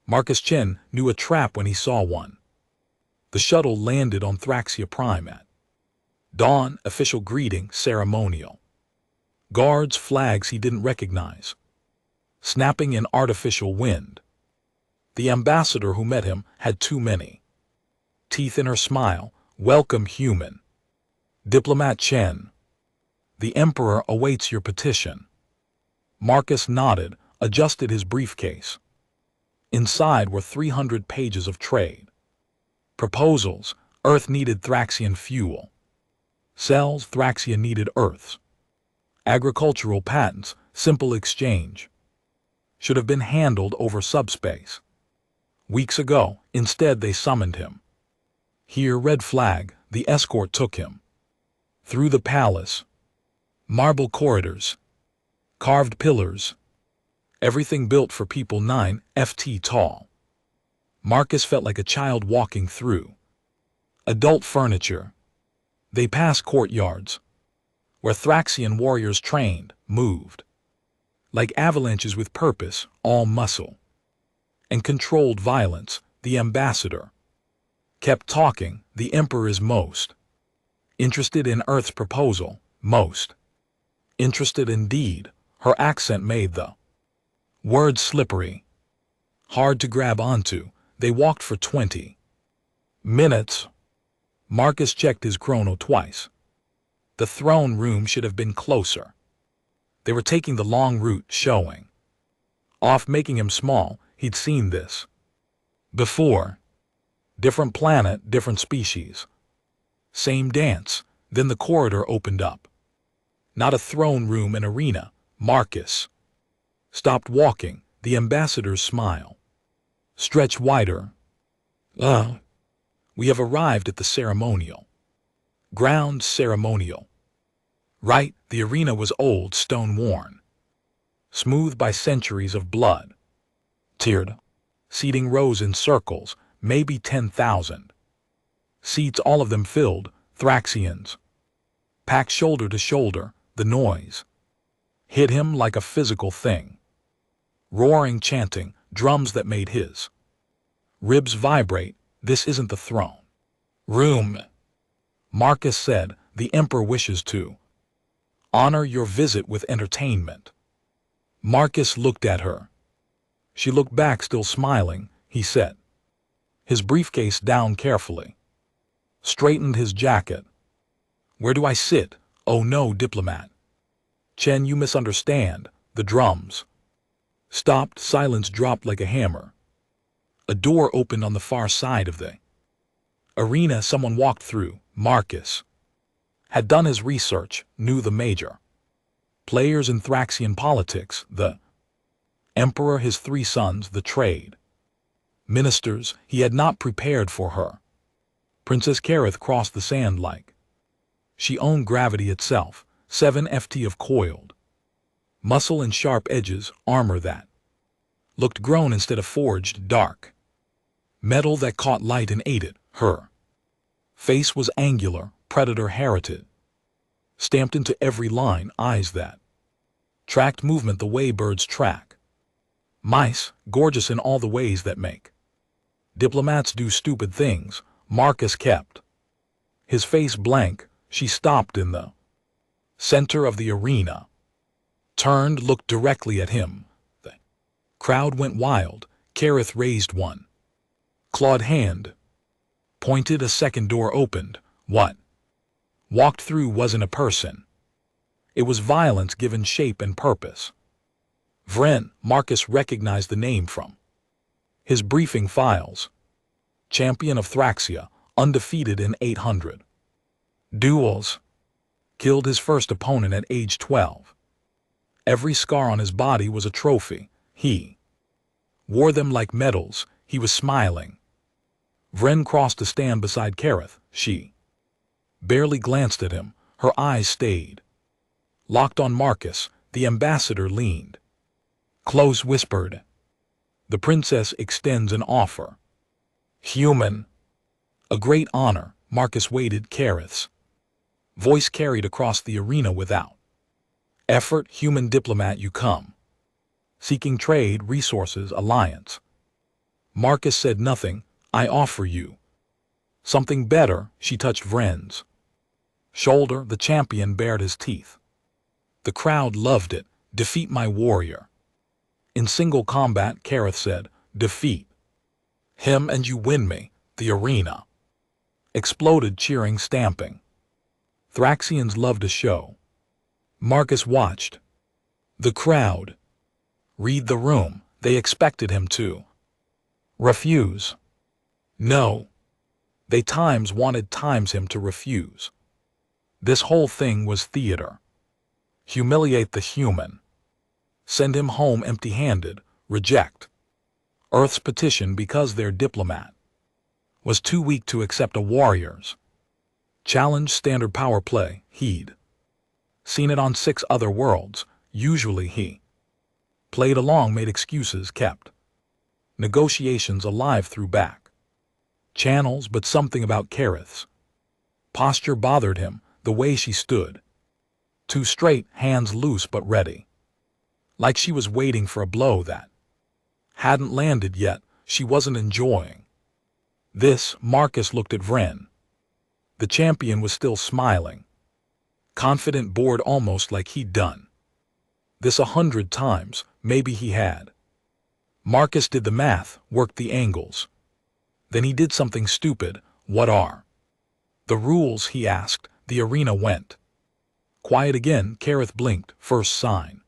Marcus Chen knew a trap when he saw one. The shuttle landed on Thraxia Prime at dawn, official greeting, ceremonial. Guards, flags he didn't recognize. Snapping in artificial wind. The ambassador who met him had too many. Teeth in her smile, welcome human. Diplomat Chen. The Emperor awaits your petition. Marcus nodded, adjusted his briefcase. Inside were 300 pages of trade. Proposals, Earth needed Thraxian fuel. Cells, Thraxia needed Earths. Agricultural patents, simple exchange. Should have been handled over subspace. Weeks ago, instead they summoned him. Here, red flag, the escort took him. Through the palace. Marble corridors. Carved pillars. Everything built for people 9 ft tall. Marcus felt like a child walking through. Adult furniture. They passed courtyards, where Thraxian warriors trained, moved. Like avalanches with purpose, all muscle. And controlled violence, the ambassador. Kept talking, the Emperor is most. Interested in Earth's proposal, most. Interested indeed, her accent made the words slippery. Hard to grab onto, they walked for 20 minutes. Marcus checked his chrono twice. The throne room should have been closer. They were taking the long route, showing off, making him small. He'd seen this before. Different planet, different species. Same dance. Then the corridor opened up. Not a throne room, an arena. Marcus stopped walking, the ambassador's smile stretched wider. We have arrived at the ceremonial. Ground ceremonial. Right, the arena was old, stone-worn. Smoothed by centuries of blood. Tiered. Seating rows in circles, maybe 10,000. Seats, all of them filled, Thraxians. Packed shoulder to shoulder, the noise hit him like a physical thing. Roaring, chanting, drums that made his ribs vibrate. This isn't the throne room. Marcus said, the Emperor wishes to honor your visit with entertainment. Marcus looked at her. She looked back, still smiling. He set his briefcase down carefully. Straightened his jacket. Where do I sit? Oh no, diplomat. Chen, you misunderstand. The drums stopped, silence dropped like a hammer. A door opened on the far side of the arena. Someone walked through. Marcus had done his research, knew the major players in Thraxian politics, the Emperor, his 3 sons, the trade ministers. He had not prepared for her. Princess Kareth crossed the sand like she owned gravity itself. 7 ft of coiled muscle and sharp edges, armor that looked grown instead of forged, dark metal that caught light and ate it. Her face was angular, predator herited, stamped into every line, eyes that tracked movement the way birds track mice, gorgeous in all the ways that make diplomats do stupid things. Marcus kept his face blank. She stopped in the center of the arena, turned, looked directly at him. The crowd went wild. Kareth raised one clawed hand, pointed. A second door opened. What walked through wasn't a person. It was violence given shape and purpose. Vren. Marcus recognized the name from his briefing files. Champion of Thraxia, undefeated in 800 duels. Killed his first opponent at age 12. Every scar on his body was a trophy. He wore them like medals. He was smiling. Vren crossed to stand beside Kareth. She barely glanced at him. Her eyes stayed locked on Marcus. The ambassador leaned close, whispered, the princess extends an offer. Human. A great honor. Marcus waited. Kareth's voice carried across the arena without effort. Human diplomat, you come seeking trade, resources, alliance. Marcus said nothing. I offer you something better. She touched Vren's shoulder. The champion bared his teeth. The crowd loved it. Defeat my warrior. In single combat, Kareth said, defeat him and you win me. The arena exploded, cheering, stamping. Thraxians loved a show. Marcus watched. The crowd read the room. They expected him to refuse. No. They wanted him to refuse. This whole thing was theater. Humiliate the human. Send him home empty-handed. Reject Earth's petition because their diplomat was too weak to accept a warrior's challenge. Standard power play. He'd seen it on 6 other worlds. Usually he played along, made excuses, kept negotiations alive through back channels, but something about Kareth's posture bothered him. The way she stood, too straight, hands loose but ready, like she was waiting for a blow that hadn't landed yet. She wasn't enjoying this. Marcus looked at Vren. The champion was still smiling, confident, bored, almost like he'd done this 100 times. Maybe he had. Marcus did the math, worked the angles. Then he did something stupid. What are the rules? He asked. The arena went quiet again. Kareth blinked. First sign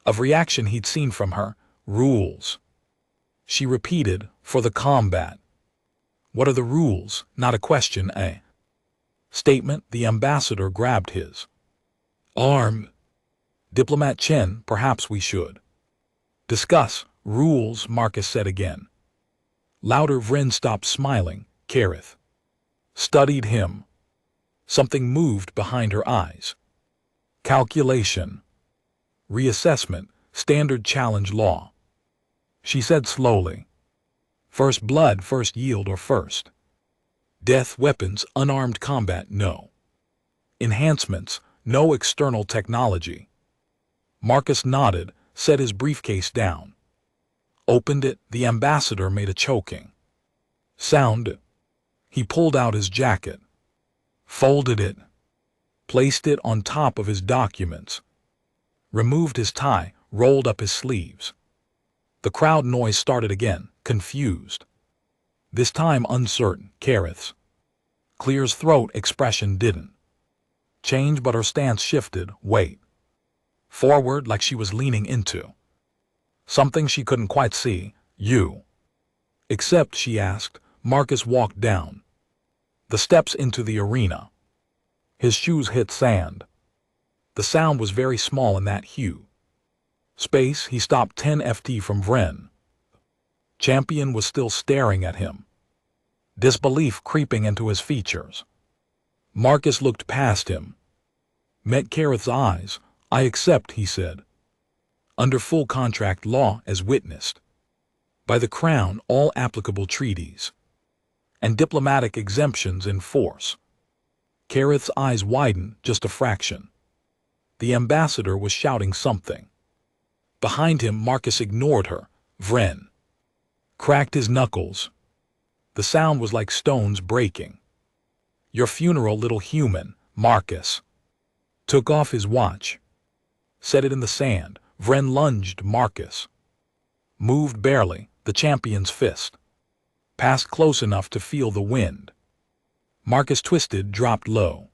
of reaction he'd seen from her. Rules, she repeated, for the combat. What are the rules? Not a question, a statement. The ambassador grabbed his arm. Diplomat Chen, perhaps we should discuss rules, Marcus said again. Louder. Vren stopped smiling. Kareth studied him. Something moved behind her eyes. Calculation. Reassessment. Standard challenge law. She said slowly. First blood, first yield, or first death. Weapons, unarmed combat, no enhancements, no external technology. Marcus nodded, set his briefcase down. Opened it. The ambassador made a choking sound. He pulled out his jacket, folded it, placed it on top of his documents, removed his tie, rolled up his sleeves. The crowd noise started again, confused. This time uncertain. Kareth's clear's throat expression didn't change, but her stance shifted. Wait. Forward, like she was leaning into something she couldn't quite see. You accept? She asked. Marcus walked down the steps into the arena. His shoes hit sand. The sound was very small in that huge space. He stopped 10 ft from Vren. Champion was still staring at him, disbelief creeping into his features. Marcus looked past him, met Kareth's eyes. I accept, he said, under full contract law as witnessed by the Crown, all applicable treaties and diplomatic exemptions in force. Kareth's eyes widened just a fraction. The ambassador was shouting something. Behind him, Marcus ignored her. Vren cracked his knuckles. The sound was like stones breaking. Your funeral, little human. Marcus took off his watch, set it in the sand. Vren lunged. Marcus moved barely. The champion's fist passed close enough to feel the wind. Marcus twisted, dropped low.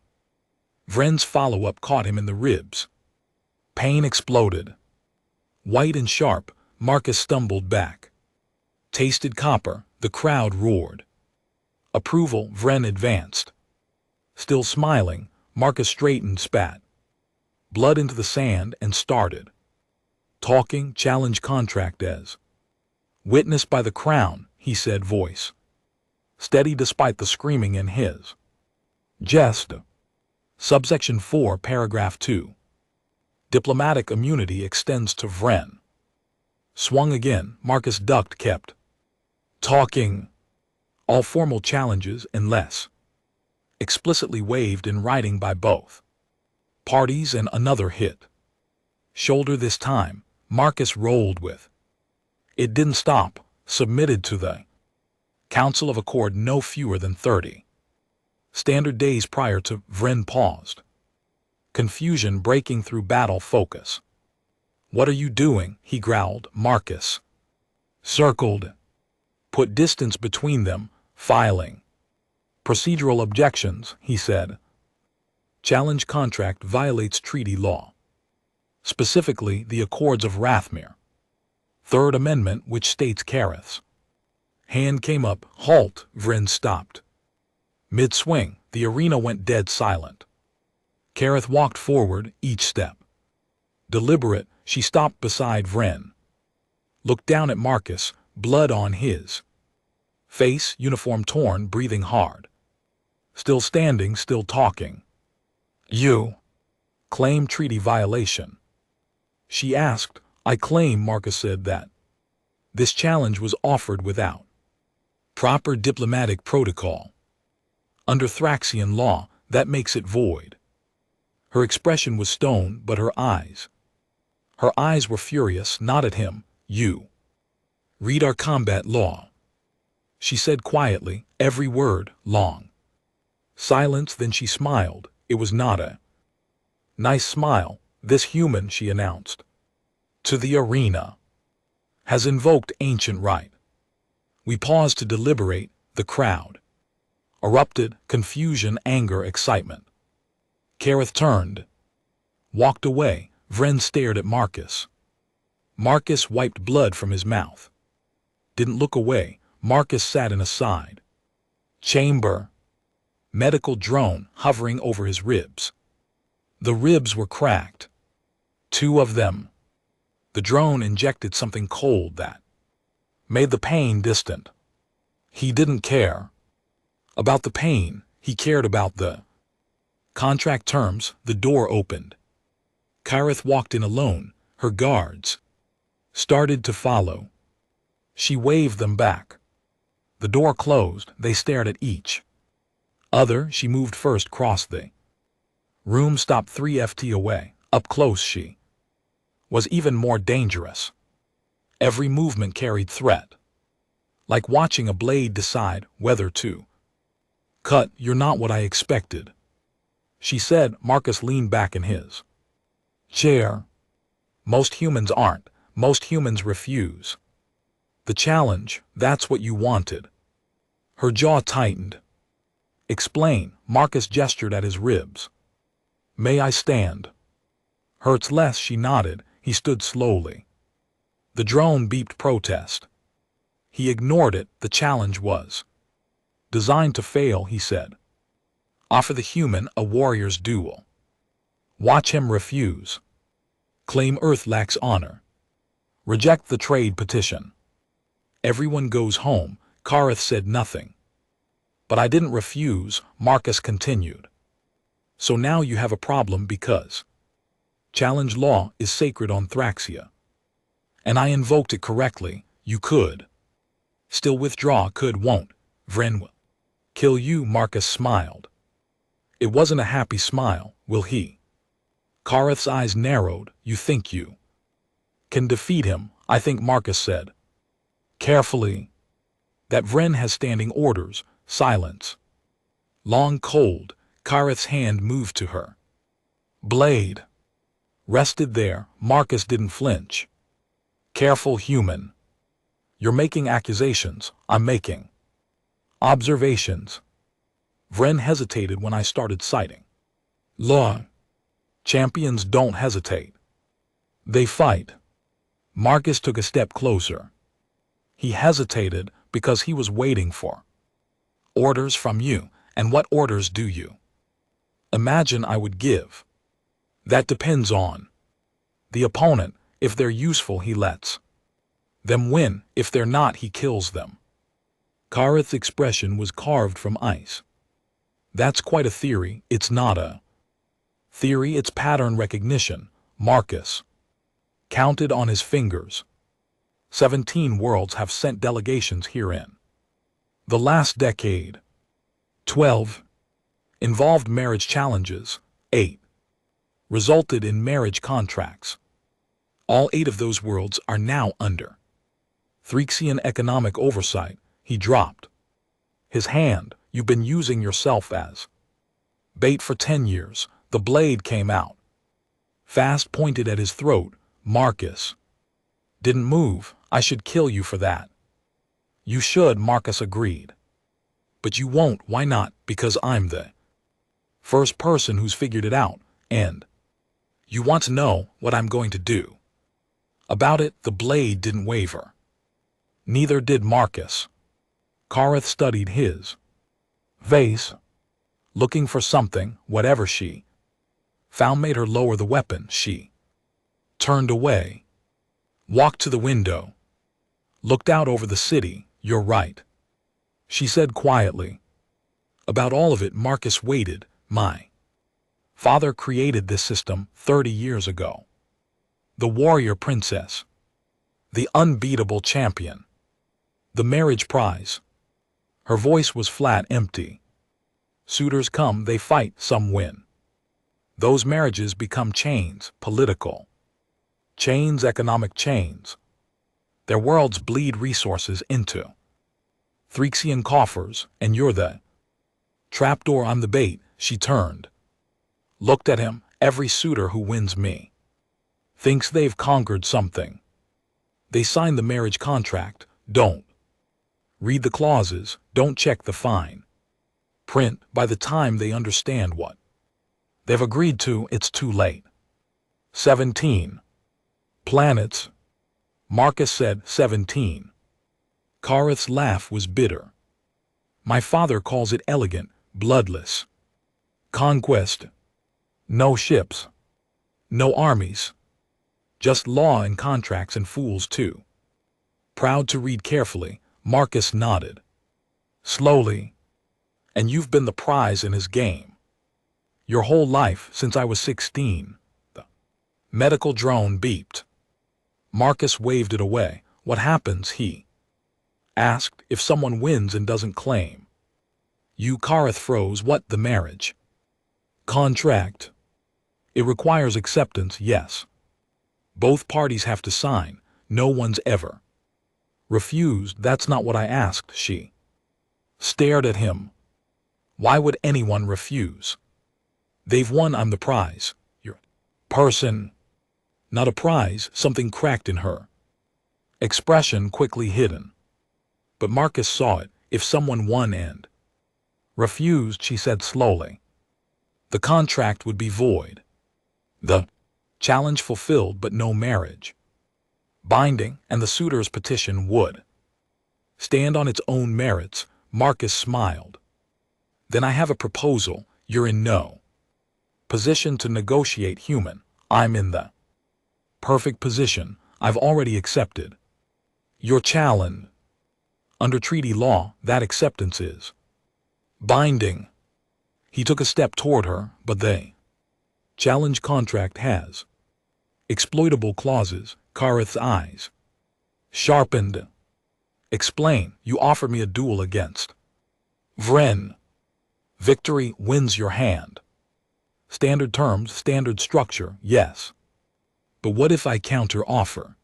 Vren's follow-up caught him in the ribs. Pain exploded. White and sharp, Marcus stumbled back. Tasted copper. The crowd roared approval. Vren advanced. Still smiling, Marcus straightened, spat blood into the sand, and started talking. Challenge contract as witnessed by the Crown, he said, voice steady despite the screaming in his chest. Subsection 4, paragraph 2. Diplomatic immunity extends to Vren. Swung again. Marcus ducked, kept talking. All formal challenges, unless explicitly waived in writing by both parties, and another hit shoulder. This time, Marcus rolled with. It didn't stop. Submitted to the Council of Accord no fewer than 30. Standard days prior to Vren paused. Confusion breaking through battle focus. What are you doing? He growled. Marcus circled. Put distance between them, filing. Procedural objections, he said. Challenge contract violates treaty law. Specifically, the Accords of Rathmere. Third Amendment, which states Kareth's hand came up. Halt, Vren stopped. Mid-swing, the arena went dead silent. Kareth walked forward, each step deliberate. She stopped beside Vren. Looked down at Marcus, blood on his face, uniform torn, breathing hard. Still standing, still talking. You claim treaty violation. She asked. I claim, Marcus said, that this challenge was offered without proper diplomatic protocol. Under Thraxian law, that makes it void. Her expression was stone, but her eyes were furious, not at him. You read our combat law, she said quietly, every word long. Silence, then she smiled. It was not a nice smile. This human, she announced, to the arena, has invoked ancient right. We paused to deliberate. The crowd erupted, confusion, anger, excitement. Kareth turned, walked away. Vren stared at Marcus. Marcus wiped blood from his mouth. Didn't look away. Marcus sat in a side chamber. Medical drone hovering over his ribs. The ribs were cracked. 2 of them. The drone injected something cold that made the pain distant. He didn't care about the pain. He cared about the contract terms. The door opened. Kareth walked in alone. Her guards started to follow. She waved them back. The door closed. They stared at each other. She moved first, crossed the room, stopped 3 feet away. Up close she was even more dangerous. Every movement carried threat. Like watching a blade decide whether to cut. You're not what I expected, she said. Marcus leaned back in his chair. Most humans aren't. Most humans refuse the challenge. That's what you wanted. Her jaw tightened. Explain. Marcus gestured at his ribs. May I stand? Hurts less, she nodded. He stood slowly. The drone beeped protest. He ignored it. The challenge was designed to fail, he said. Offer the human a warrior's duel. Watch him refuse. Claim Earth lacks honor. Reject the trade petition. Everyone goes home. Kareth said nothing. But I didn't refuse, Marcus continued. So now you have a problem because challenge law is sacred on Thraxia. And I invoked it correctly. You could still withdraw. Could, won't. Vren will kill you, Marcus smiled. It wasn't a happy smile. Will he? Kareth's eyes narrowed. You think you can defeat him? I think, Marcus said carefully, that Vren has standing orders. Silence. Long, cold. Kareth's hand moved to her blade. Rested there. Marcus didn't flinch. Careful, human. You're making accusations. I'm making observations. Vren hesitated when I started citing law. Champions don't hesitate. They fight. Marcus took a step closer. He hesitated because he was waiting for orders from you. And what orders do you imagine I would give? That depends on the opponent. If they're useful, he lets them win. If they're not, he kills them. Kareth's expression was carved from ice. That's quite a theory. It's not a theory, it's pattern recognition. Marcus counted on his fingers. 17 worlds have sent delegations herein. The last decade. 12 involved marriage challenges. 8 resulted in marriage contracts. All 8 of those worlds are now under Threxian economic oversight, he dropped his hand. You've been using yourself as bait for 10 years. The blade came out, fast, pointed at his throat. Marcus didn't move. I should kill you for that. You should, Marcus agreed. But you won't. Why not? Because I'm the first person who's figured it out, and you want to know what I'm going to do about it. The blade didn't waver. Neither did Marcus. Kareth studied his vase, looking for something. Whatever she found made her lower the weapon. She turned away, walked to the window, looked out over the city. You're right, she said quietly. About all of it. Marcus waited. My father created this system 30 years ago. The warrior princess, the unbeatable champion, the marriage prize. Her voice was flat, empty. Suitors come, they fight, some win. Those marriages become chains, political chains, economic chains. Their worlds bleed resources into Threxian coffers, and you're the trapdoor. I'm the bait. She turned, looked at him. Every suitor who wins me thinks they've conquered something. They sign the marriage contract, don't read the clauses, don't check the fine print. By the time they understand what they've agreed to, it's too late. 17 planets, Marcus said. 17. Kareth's laugh was bitter. My father calls it elegant, bloodless conquest. No ships, no armies, just law and contracts, and fools too proud to read carefully. Marcus nodded slowly. And you've been the prize in his game your whole life, since I was 16. The medical drone beeped. Marcus waved it away. What happens, he asked, if someone wins and doesn't claim you? Kareth froze. What? The marriage contract. It requires acceptance, yes. Both parties have to sign. No one's ever refused. That's not what I asked. She stared at him. Why would anyone refuse? They've won. I'm the prize. You're a person, not a prize. Something cracked in her expression, quickly hidden. But Marcus saw it. If someone won and refused, she said slowly, the contract would be void. The challenge fulfilled, but no marriage binding, and the suitor's petition would stand on its own merits. Marcus smiled. Then I have a proposal. You're in no position to negotiate, human. I'm in the perfect position. I've already accepted your challenge. Under treaty law, that acceptance is binding. He took a step toward her. But the challenge contract has exploitable clauses. Kareth's eyes sharpened. Explain. You offered me a duel against Vren. Victory wins your hand. Standard terms, standard structure, yes. But what if I counter-offer?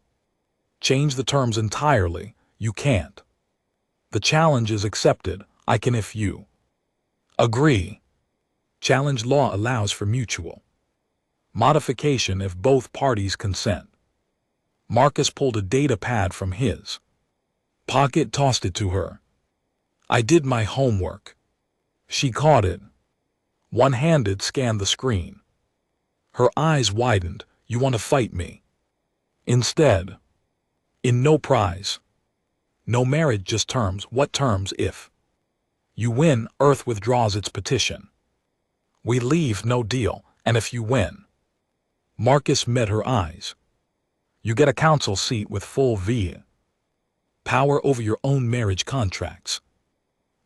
Change the terms entirely. You can't. The challenge is accepted. I can if you agree. Challenge law allows for mutual modification if both parties consent. Marcus pulled a data pad from his pocket, tossed it to her. I did my homework. She caught it. One-handed, scanned the screen. Her eyes widened. You want to fight me? Instead. In no prize. No marriage, just terms. What terms? If you win, Earth withdraws its petition. We leave, no deal. And if you win? Marcus met her eyes. You get a council seat with full power over your own marriage contracts.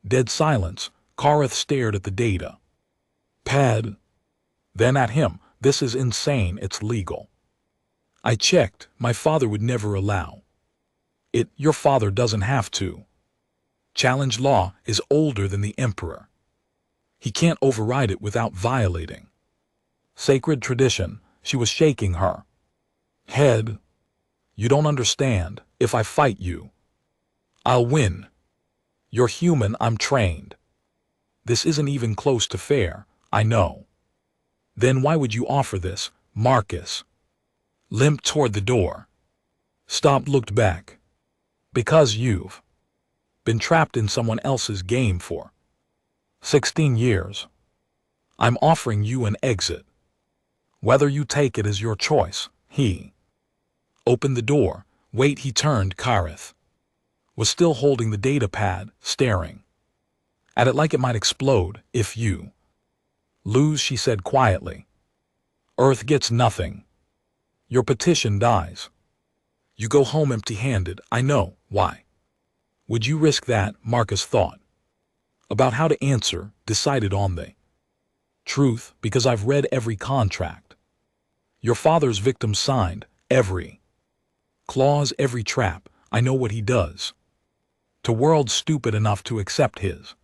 Dead silence. Kareth stared at the data pad, then at him. This is insane. It's legal. I checked. My father would never allow it. Your father doesn't have to. Challenge law is older than the emperor. He can't override it without violating sacred tradition. She was shaking her head. You don't understand. If I fight you, I'll win. You're human, I'm trained. This isn't even close to fair, I know. Then why would you offer this, Marcus? Limped toward the door. Stopped, looked back. Because you've been trapped in someone else's game for 16 years. I'm offering you an exit. Whether you take it is your choice. He opened the door. Wait, he turned. Kareth was still holding the data pad, staring at it like it might explode. If you lose, she said quietly, Earth gets nothing. Your petition dies. You go home empty-handed. I know. Why would you risk that? Marcus thought about how to answer, decided on the truth, because I've read every contract your father's victims signed, every clause, every trap. I know what he does to worlds stupid enough to accept his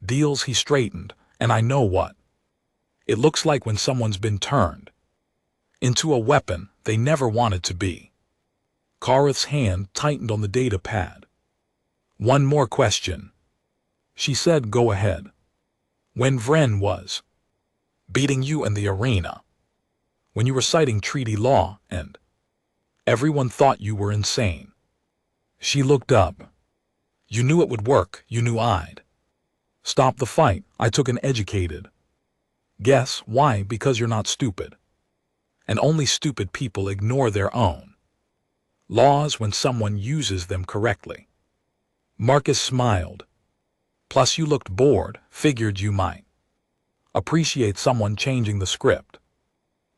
deals. He straightened, and I know what it looks like when someone's been turned into a weapon they never wanted to be. Kareth's hand tightened on the data pad. One more question, she said. Go ahead. When Vren was beating you in the arena, when you were citing treaty law, and everyone thought you were insane. She looked up. You knew it would work. You knew I'd stop the fight. I took an educated guess. Why? Because you're not stupid. And only stupid people ignore their own laws when someone uses them correctly. Marcus smiled. Plus you looked bored. Figured you might appreciate someone changing the script.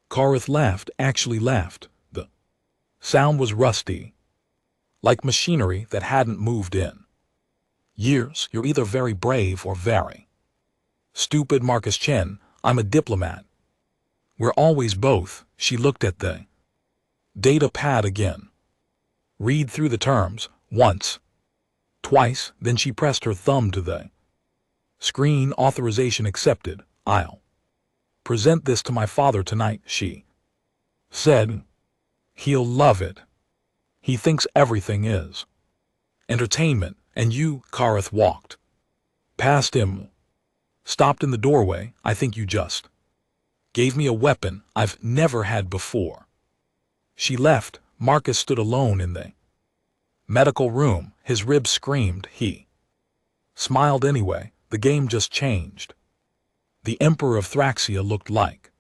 Kareth laughed, actually laughed. The sound was rusty, like machinery that hadn't moved in years. You're either very brave or very stupid. Marcus Chen, I'm a diplomat. We're always both. She looked at the data pad again. Read through the terms, once, twice, then she pressed her thumb to the screen. Authorization accepted. I'll present this to my father tonight, she said. He'll love it. He thinks everything is entertainment, and you. Kareth walked past him, stopped in the doorway. I think you just gave me a weapon I've never had before. She left. Marcus stood alone in the medical room. His ribs screamed. He smiled anyway. The game just changed. The Emperor of Thraxia looked like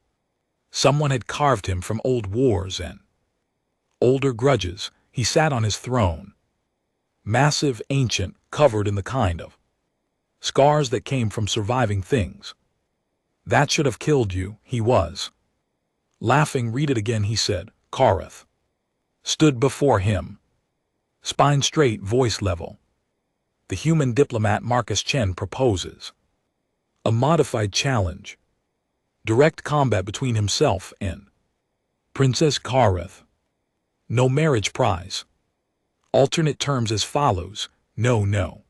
someone had carved him from old wars and older grudges. He sat on his throne, massive, ancient, covered in the kind of scars that came from surviving things that should have killed you. He was laughing. Read it again, he said. Kareth stood before him, spine straight, voice level. The human diplomat Marcus Chen proposes a modified challenge, direct combat between himself and Princess Kareth. No marriage prize. Alternate terms as follows. No.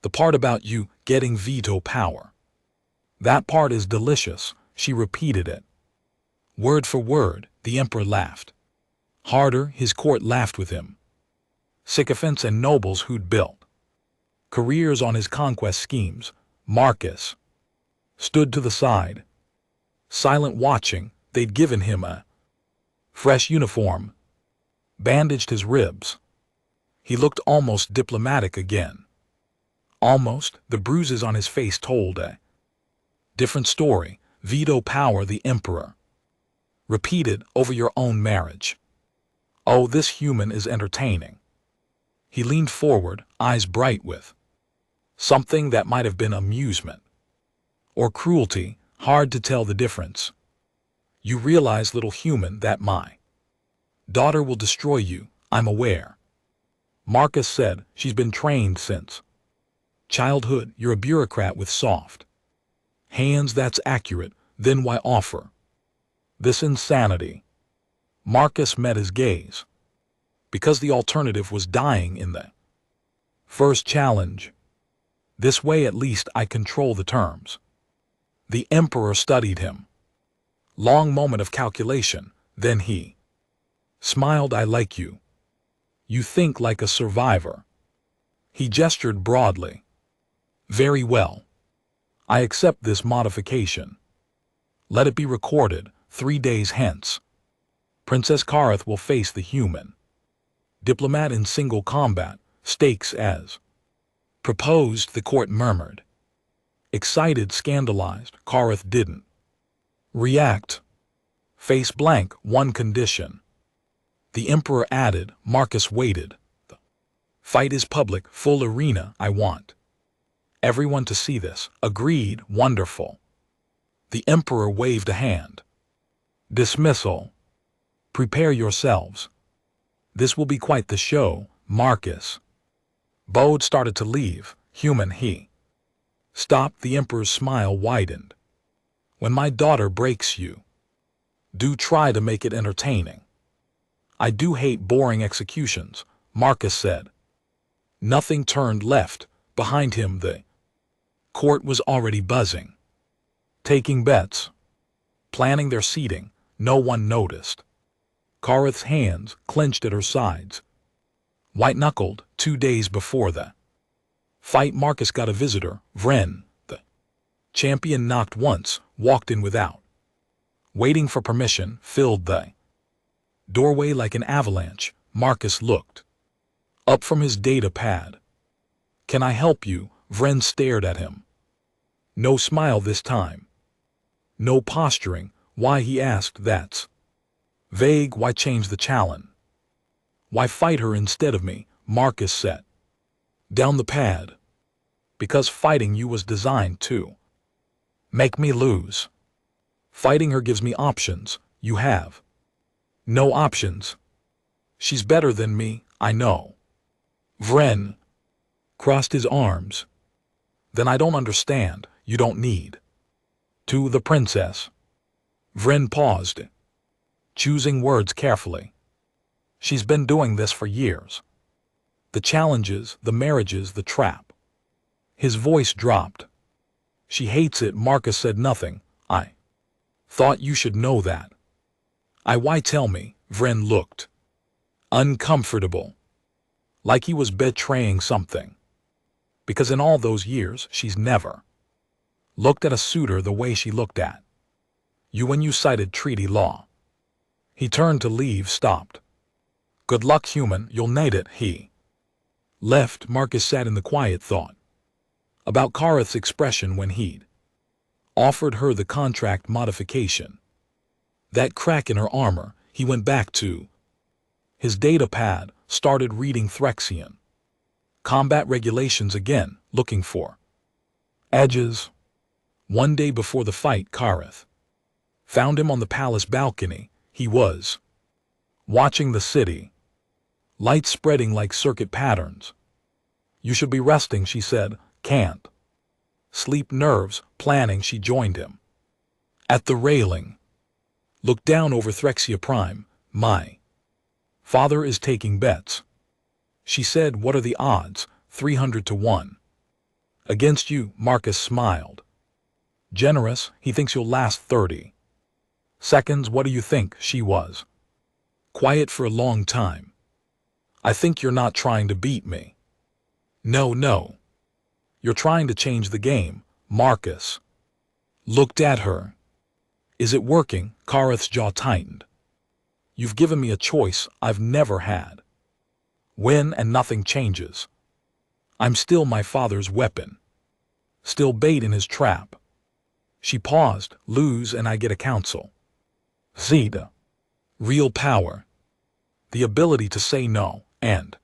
The part about you getting veto power. That part is delicious. She repeated it, word for word. The Emperor laughed harder. His court laughed with him. Sycophants and nobles who'd built careers on his conquest schemes. Marcus stood to the side, silent, watching. They'd given him a fresh uniform, bandaged his ribs. He looked almost diplomatic again. Almost. The bruises on his face told a different story. Veto power, the Emperor repeated, over your own marriage. Oh, this human is entertaining. He leaned forward, eyes bright with something that might have been amusement or cruelty, hard to tell the difference. You realize, little human, that my daughter will destroy you. I'm aware. Marcus said. She's been trained since childhood. You're a bureaucrat with soft hands. That's accurate. Then why offer this insanity? Marcus met his gaze. Because the alternative was dying in the first challenge. This way at least I control the terms. The Emperor studied him. Long moment of calculation. Then he smiled. I like you. You think like a survivor. He gestured broadly. Very well. I accept this modification. Let it be recorded, 3 days hence. Princess Kareth will face the human diplomat in single combat, stakes as proposed, the court murmured. Excited, scandalized, Kareth didn't react. Face blank, one condition. The emperor added. Marcus waited. The fight is public, full arena. I want everyone to see this. Agreed. Wonderful. The emperor waved a hand. Dismissal. Prepare yourselves. This will be quite the show, Marcus. Bode started to leave. Human, he stopped. The emperor's smile widened. When my daughter breaks you, do try to make it entertaining. I do hate boring executions, Marcus said. Nothing turned left. Behind him the court was already buzzing. Taking bets. Planning their seating. No one noticed. Kareth's hands clenched at her sides. White-knuckled. 2 days before the fight, Marcus got a visitor. Vren, the champion, knocked once, walked in without waiting for permission, filled the doorway like an avalanche. Marcus looked up from his data pad. Can I help you? Vren stared at him. No smile this time. No posturing. Why, he asked. That's vague. Why change the challenge? Why fight her instead of me? Marcus set down the pad. Because fighting you was designed to make me lose. Fighting her gives me options. You have no options. She's better than me, I know. Vren crossed his arms. Then I don't understand. You don't need to. The princess. Vren paused, choosing words carefully. She's been doing this for years. The challenges, the marriages, the trap. His voice dropped. She hates it. Marcus said nothing. I thought you should know that. Why tell me? Vren looked uncomfortable, like he was betraying something. Because in all those years, she's never looked at a suitor the way she looked at you when you cited treaty law. He turned to leave, stopped. Good luck, human, you'll need it. He left. Marcus sat in the quiet thought about Kareth's expression when he'd offered her the contract modification. That crack in her armor. He went back to his data pad, started reading Threxian combat regulations again, looking for edges. One day before the fight, Kareth found him on the palace balcony. He was watching the city, lights spreading like circuit patterns. You should be resting, she said. Can't sleep, nerves, planning. She joined him at the railing, looked down over Threxia Prime. My father is taking bets. She said, what are the odds? 300 to 1. Against you. Marcus smiled. Generous. He thinks you'll last 30 seconds. What do you think? She was quiet for a long time. I think you're not trying to beat me. No. You're trying to change the game. Marcus looked at her. Is it working? Kareth's jaw tightened. You've given me a choice I've never had. Win and nothing changes. I'm still my father's weapon. Still bait in his trap. She paused. Lose and I get a counsel. Zeta. Real power. The ability to say no, and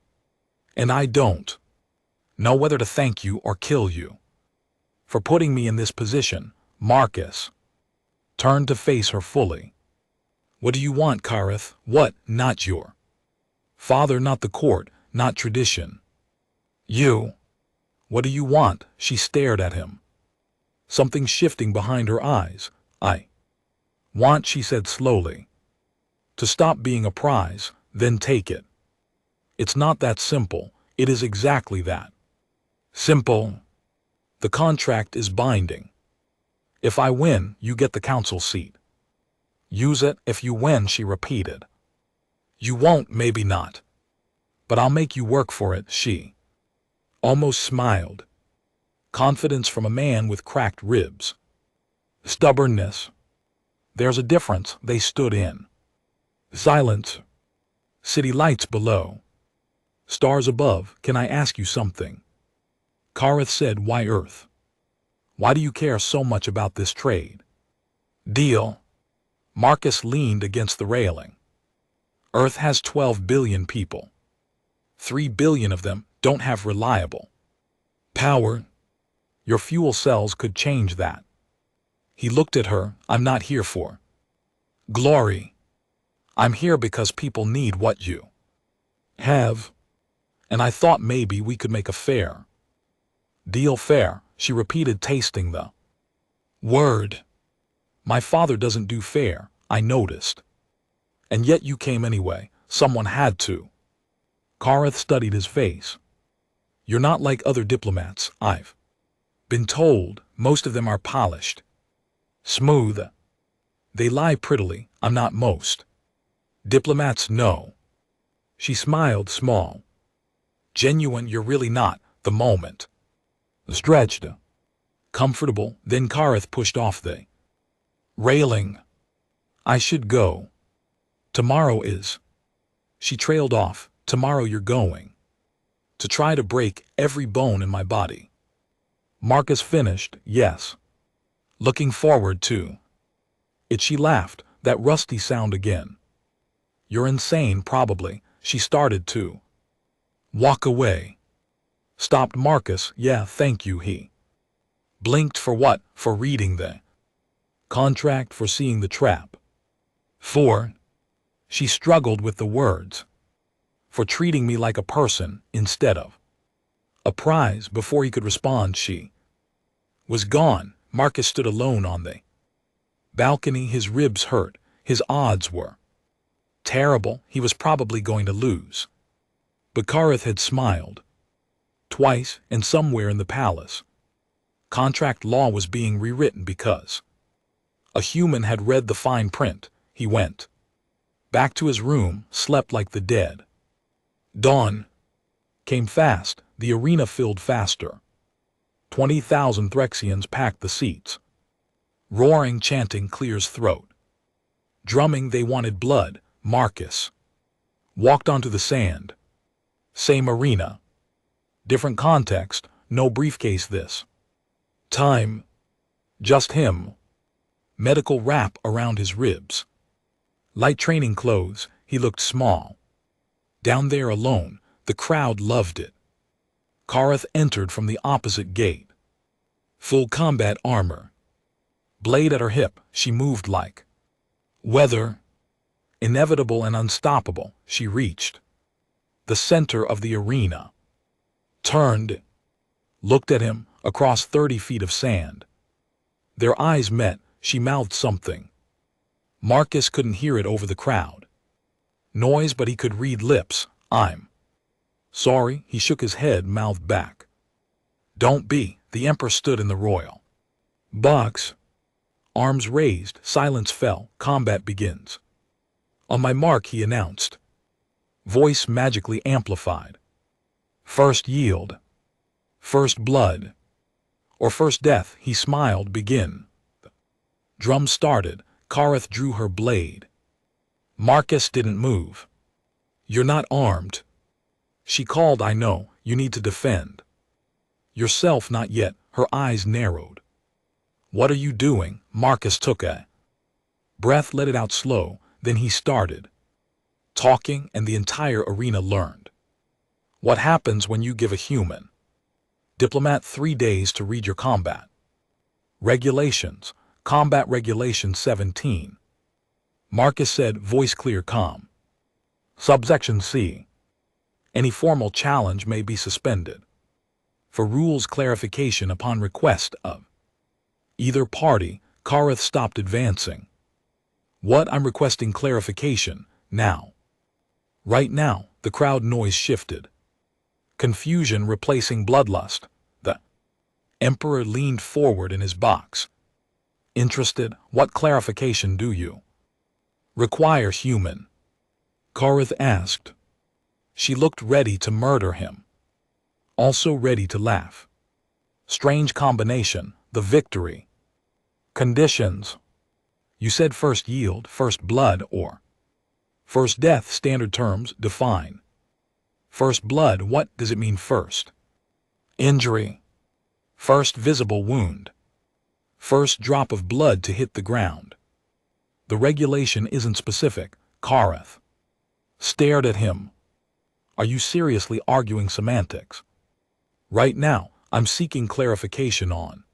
I don't know whether to thank you or kill you for putting me in this position. Marcus turned to face her fully. What do you want, Kareth? What? Not your father, not the court, not tradition. You. What do you want? She stared at him, something shifting behind her eyes. I want, she said slowly, to stop being a prize, then take it. It's not that simple. It is exactly that. Simple. The contract is binding. If I win, you get the council seat. Use it if you win, she repeated. You won't, maybe not. But I'll make you work for it, she Almost smiled. Confidence from a man with cracked ribs. Stubbornness. There's a difference. They stood in. Silence. City lights below. Stars above. Can I ask you something? Kareth said, why Earth? Why do you care so much about this trade? Deal. Marcus leaned against the railing. Earth has 12 billion people. 3 billion of them don't have reliable power. Your fuel cells could change that. He looked at her. I'm not here for glory. I'm here because people need what you have. And I thought maybe we could make a fair deal. Fair, she repeated, tasting the word. My father doesn't do fair, I noticed. And yet you came anyway. Someone had to. Kareth studied his face. You're not like other diplomats. I've been told most of them are polished. Smooth. They lie prettily. I'm not most diplomats, no. She smiled small. Genuine, you're really not. The moment. Stretched. Comfortable. Then Kareth pushed off the railing. I should go. Tomorrow is. She trailed off. Tomorrow you're going to try to break every bone in my body. Marcus finished, yes. Looking forward to it. She laughed, that rusty sound again. You're insane, probably. She started to walk away. Stopped Marcus. Yeah, thank you. He blinked. For what? For reading the contract, for seeing the trap. For, she struggled with the words. For treating me like a person instead of a prize. Before he could respond, she was gone. Marcus stood alone on the balcony. His ribs hurt. His odds were terrible. He was probably going to lose. But Kareth had smiled. Twice, and somewhere in the palace, contract law was being rewritten because a human had read the fine print. He went back to his room, slept like the dead. Dawn came fast. The arena filled faster. 20,000 Threxians packed the seats. Roaring, chanting, Clear's throat. Drumming, they wanted blood. Marcus walked onto the sand. Same arena. Different context. No briefcase this time. Just him. Medical wrap around his ribs. Light training clothes. He looked small. Down there alone, the crowd loved it. Kareth entered from the opposite gate. Full combat armor. Blade at her hip, she moved like weather. Inevitable and unstoppable, she reached the center of the arena. Turned. Looked at him, across 30 feet of sand. Their eyes met. She mouthed something. Marcus couldn't hear it over the crowd noise, but he could read lips. I'm sorry. He shook his head, mouthed back. Don't be. The Emperor stood in the royal box. Arms raised. Silence fell. Combat begins. On my mark, he announced. Voice magically amplified. First yield. First blood. Or first death. He smiled. Begin. Drum started. Kareth drew her blade. Marcus didn't move. You're not armed. She called. I know. You need to defend yourself. Not yet. Her eyes narrowed. What are you doing? Marcus took a breath, let it out slow. Then he started talking, and the entire arena learned what happens when you give a human diplomat 3 days to read your combat regulations. Combat Regulation 17. Marcus said, voice clear, calm. Subsection C. Any formal challenge may be suspended for rules clarification upon request of either party. Kareth stopped advancing. What? I'm requesting clarification, now. Right now. The crowd noise shifted. Confusion replacing bloodlust. The Emperor leaned forward in his box. Interested? What clarification do you require, human? Kareth asked. She looked ready to murder him. also ready to laugh. Strange combination, the victory. Conditions. You said first yield, first blood, or first death. Standard terms define. First blood, what does it mean first? Injury. First visible wound. First drop of blood to hit the ground. The regulation isn't specific. Kareth stared at him. Are you seriously arguing semantics? Right now, I'm seeking clarification on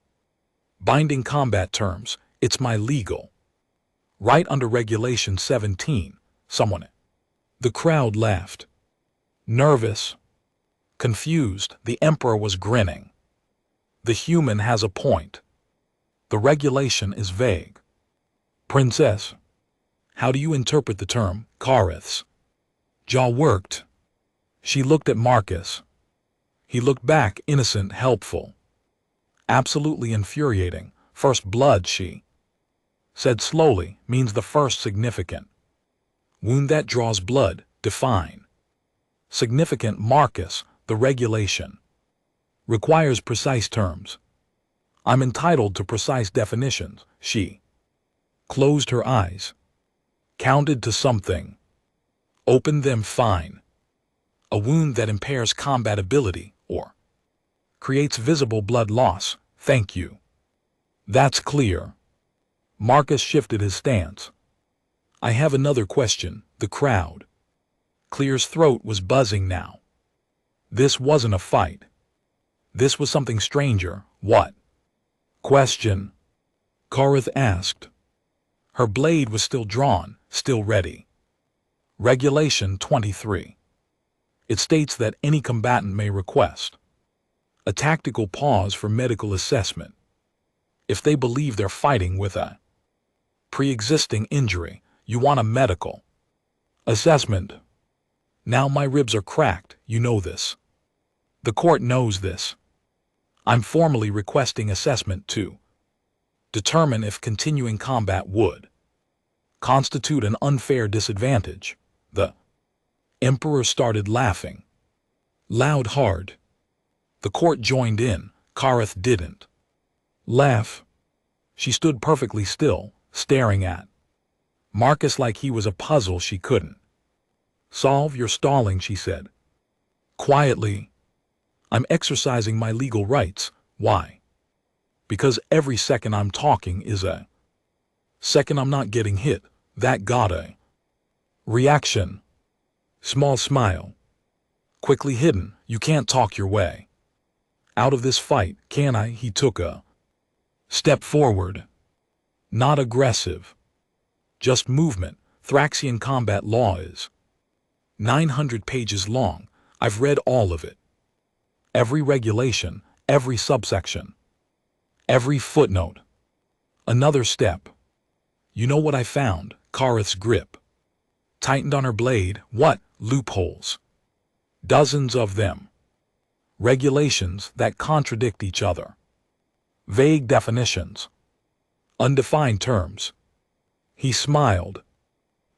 binding combat terms. It's my legal right under Regulation 17. Someone. The crowd laughed. Nervous. Confused, the Emperor was grinning. The human has a point. The regulation is vague. Princess. How do you interpret the term? Kareth's jaw worked. She looked at Marcus. He looked back, innocent, helpful. Absolutely infuriating. First blood, she said slowly, means the first significant wound that draws blood. Define. Significant. Marcus, the regulation requires precise terms. I'm entitled to precise definitions. She closed her eyes, counted to something, opened them. Fine. A wound that impairs combat ability or creates visible blood loss. Thank you. That's clear. Marcus shifted his stance. I have another question. The crowd. Clear's throat was buzzing now. This wasn't a fight. This was something stranger. What? Question. Kareth asked. Her blade was still drawn, still ready. Regulation 23. It states that any combatant may request a tactical pause for medical assessment if they believe they're fighting with a pre-existing injury. You want a medical assessment. Now my ribs are cracked, you know this. The court knows this. I'm formally requesting assessment to determine if continuing combat would constitute an unfair disadvantage. The Emperor started laughing. Loud, hard. The court joined in. Kareth didn't laugh. She stood perfectly still, staring at Marcus like he was a puzzle she couldn't solve. You're stalling, she said quietly. I'm exercising my legal rights. Why? Because every second I'm talking is a second I'm not getting hit. That got a reaction. Small smile. Quickly hidden. You can't talk your way out of this fight, can I? He took a step forward. Not aggressive. Just movement. Thraxian combat law is 900 pages long. I've read all of it. Every regulation, every subsection, every footnote. Another step. You know what I found? Kareth's grip tightened on her blade. What? Loopholes. Dozens of them. Regulations that contradict each other. Vague definitions. Undefined terms. He smiled.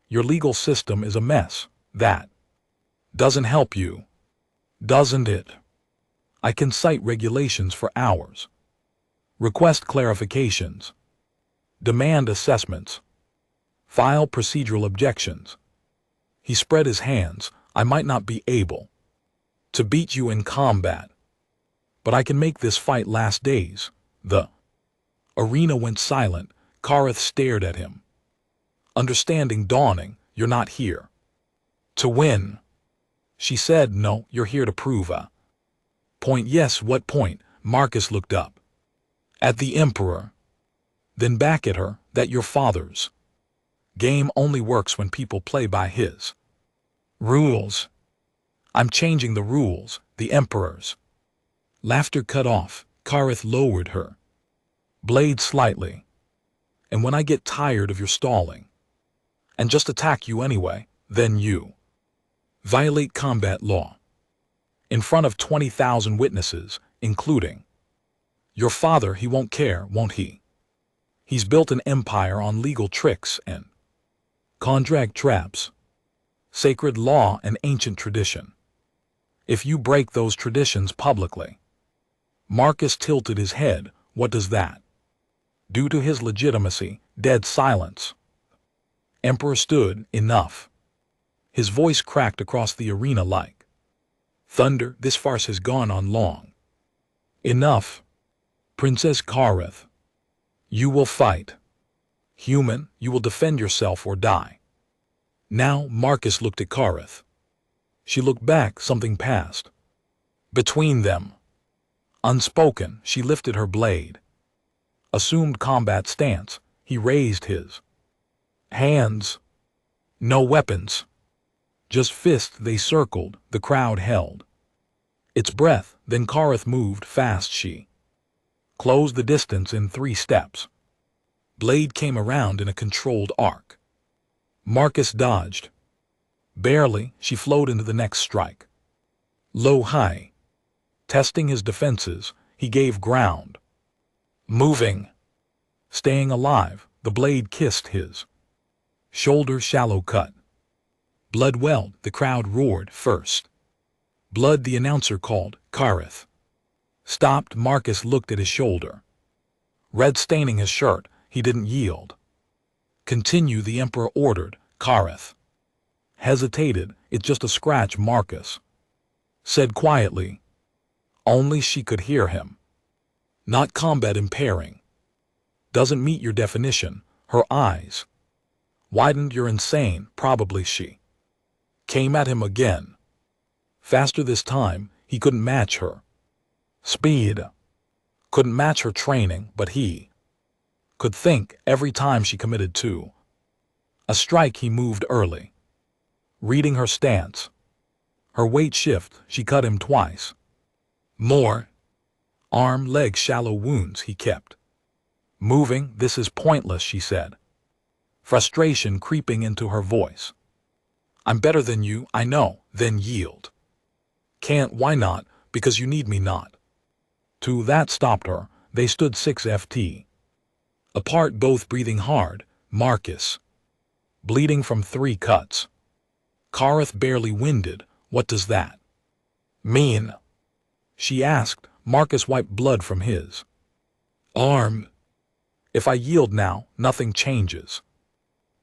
Your legal system is a mess. That doesn't help you, doesn't it? I can cite regulations for hours. Request clarifications. Demand assessments. File procedural objections. He spread his hands. I might not be able to beat you in combat, but I can make this fight last days. The arena went silent. Kareth stared at him. Understanding dawning. You're not here to win. She said, no, you're here to prove a point. Yes, what point? Marcus looked up at the Emperor, then back at her. That your father's game only works when people play by his rules. I'm changing the rules. The Emperor's laughter cut off. Kareth lowered her blade slightly. And when I get tired of your stalling and just attack you anyway, then you violate combat law in front of 20,000 witnesses, including your father. He won't care, won't he? He's built an empire on legal tricks and contract traps, sacred law and ancient tradition. If you break those traditions publicly. Marcus tilted his head. What does that? Due to his legitimacy, dead silence. Emperor stood. Enough. His voice cracked across the arena like thunder. This farce has gone on long. Enough. Princess Kareth. You will fight. Human, you will defend yourself or die. Now Marcus looked at Kareth. She looked back. Something passed between them. Unspoken, she lifted her blade. Assumed combat stance, he raised his hands. No weapons. Just fists. They circled, the crowd held its breath. Then Kareth moved fast. She closed the distance in 3 steps. Blade came around in a controlled arc. Marcus dodged. Barely, she flowed into the next strike. Low high. Testing his defenses, he gave ground. Moving. Staying alive, the blade kissed his shoulder. Shallow cut. Blood welled. The crowd roared. First blood, the announcer called. Kareth stopped. Marcus looked at his shoulder. Red staining his shirt. He didn't yield. Continue, the emperor ordered. Kareth hesitated. It's just a scratch, Marcus said quietly. Only she could hear him. Not combat impairing. Doesn't meet your definition. Her eyes widened. You're insane. Probably. She came at him again. Faster this time. He couldn't match her speed. Couldn't match her training, but he could think. Every time she committed to a strike, he moved early. Reading her stance. Her weight shift. She cut him twice. More. Arm, leg, shallow wounds. He kept moving. This is pointless, she said. Frustration creeping into her voice. I'm better than you, I know. Then yield. Can't. Why not? Because you need me not. To that stopped her. They stood 6 ft apart, both breathing hard. Marcus bleeding from 3 cuts. Kareth barely winded. What does that mean? She asked. Marcus wiped blood from his arm. If I yield now, nothing changes.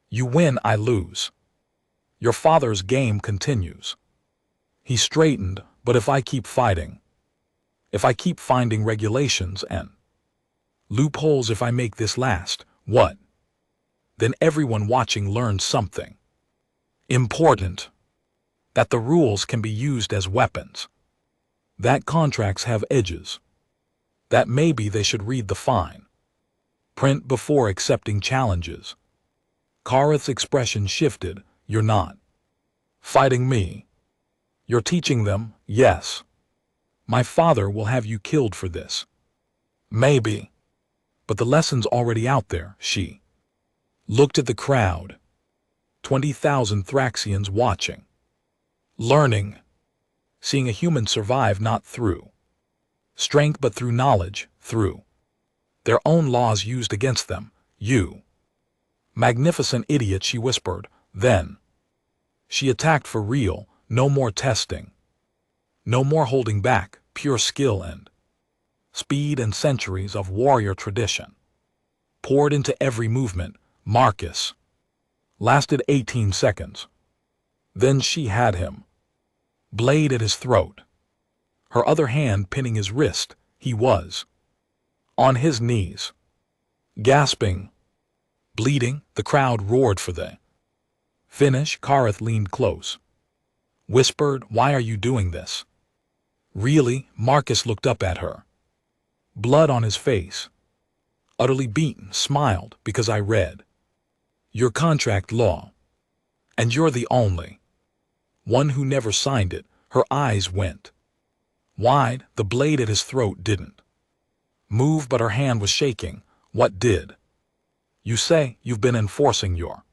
You win, I lose. Your father's game continues. He straightened. But if I keep fighting, if I keep finding regulations and loopholes, if I make this last, what? Then everyone watching learns something important. That the rules can be used as weapons. That contracts have edges. That maybe they should read the fine print before accepting challenges. Kareth's expression shifted. You're not fighting me. You're teaching them. Yes. My father will have you killed for this. Maybe. But the lesson's already out there. She looked at the crowd. 20,000 Thraxians watching. Learning. Seeing a human survive not through strength but through knowledge, through their own laws used against them. You magnificent idiot, she whispered. Then she attacked for real. No more testing. No more holding back. Pure skill and speed, and centuries of warrior tradition poured into every movement. Marcus lasted 18 seconds. Then she had him. Blade at his throat. Her other hand pinning his wrist. He was on his knees. Gasping. Bleeding. The crowd roared for the finish. Kareth leaned close. Whispered, why are you doing this? Really? Marcus looked up at her. Blood on his face. Utterly beaten. Smiled. Because I read your contract law. And you're the only one who never signed it. Her eyes went wide. The blade at his throat didn't move, but her hand was shaking. What did you say? You've been enforcing your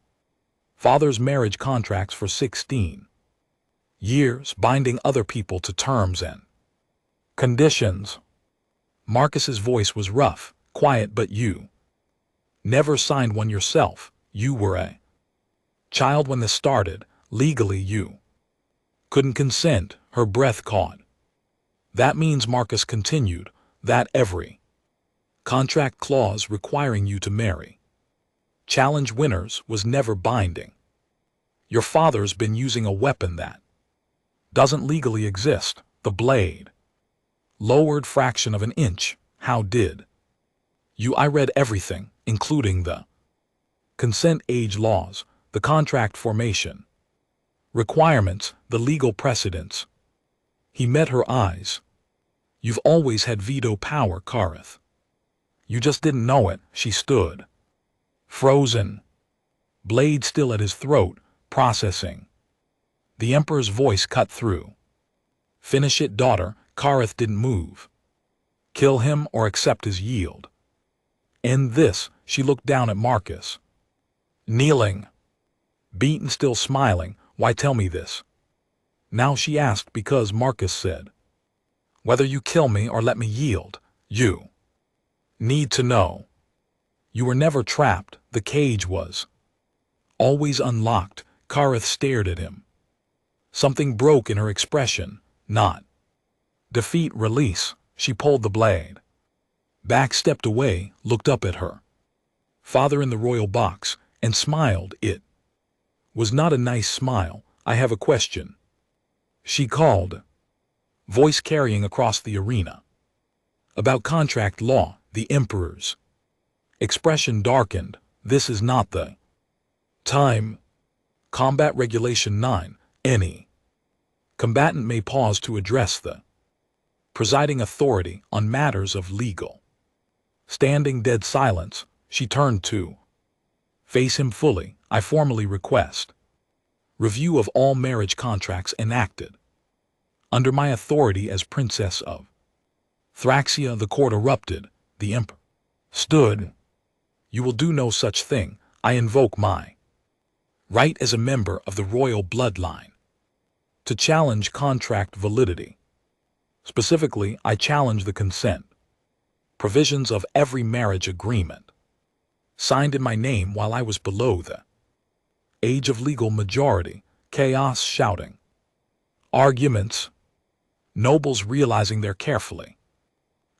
father's marriage contracts for 16 years, binding other people to terms and conditions. Marcus's voice was rough, quiet. But you never signed one yourself. You were a child when this started. Legally, you couldn't consent. Her breath caught. That means, Marcus continued, that every contract clause requiring you to marry challenge winners was never binding. Your father's been using a weapon that doesn't legally exist, the blade. Lowered fraction of an inch. How did you? I read everything, including the consent age laws, the contract formation requirements, the legal precedents. He met her eyes. You've always had veto power, Kareth. You just didn't know it. She stood, frozen, blade still at his throat, processing. The Emperor's voice cut through. Finish it, daughter. Kareth didn't move. Kill him or accept his yield. End this. She looked down at Marcus. Kneeling. Beaten, still smiling. Why tell me this? Now she asked because Marcus said, whether you kill me or let me yield, you need to know. You were never trapped. The cage was always unlocked. Kareth stared at him. Something broke in her expression. Not defeat, release. She pulled the blade back, stepped away, looked up at her father in the royal box, and smiled. It was not a nice smile. I have a question, she called, voice carrying across the arena. About contract law. The Emperor's expression darkened. This is not the time. Combat Regulation 9. Any combatant may pause to address the presiding authority on matters of legal. Standing dead silence, she turned to face him fully. I formally request review of all marriage contracts enacted under my authority as Princess of Thraxia. The court erupted. The Emperor stood. You will do no such thing. I invoke my right as a member of the royal bloodline to challenge contract validity. Specifically, I challenge the consent provisions of every marriage agreement signed in my name while I was below the age of legal majority. Chaos, shouting, arguments, nobles realizing their carefully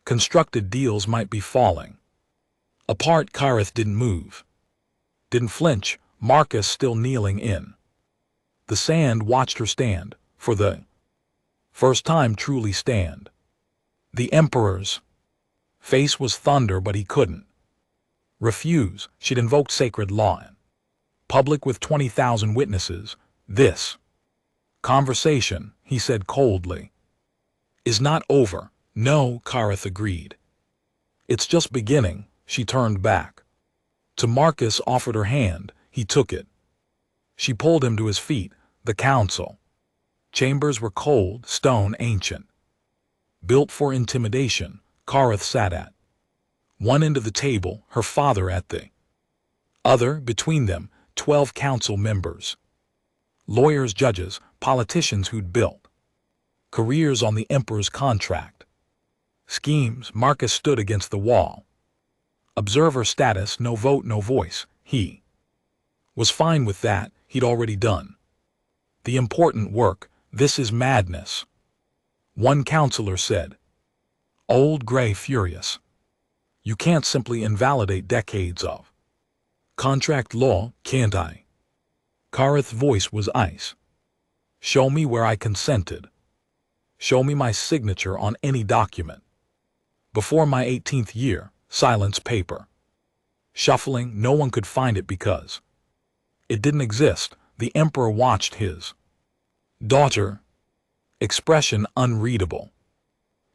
constructed deals might be falling apart. Kareth didn't move, didn't flinch. Marcus, still kneeling in the sand, watched her stand, for the first time truly stand. The Emperor's face was thunder, but he couldn't refuse. She'd invoked sacred law in public with 20,000 witnesses. This conversation, he said coldly, is not over. No, Kareth agreed. It's just beginning. She turned back to Marcus, offered her hand. He took it. She pulled him to his feet. The council chambers were cold, stone, ancient, built for intimidation. Kareth sat at one end of the table, her father at the other. Between them, 12 council members, lawyers, judges, politicians who'd built careers on the Emperor's contract schemes. Marcus stood against the wall. Observer status, no vote, no voice. He was fine with that. He'd already done the important work. This is madness, one counselor said. Old Gray, furious. You can't simply invalidate decades of contract law, can't I? Kareth's voice was ice. Show me where I consented. Show me my signature on any document. Before my 18th year. Silence, paper shuffling. No one could find it because it didn't exist. The Emperor watched his daughter, expression unreadable.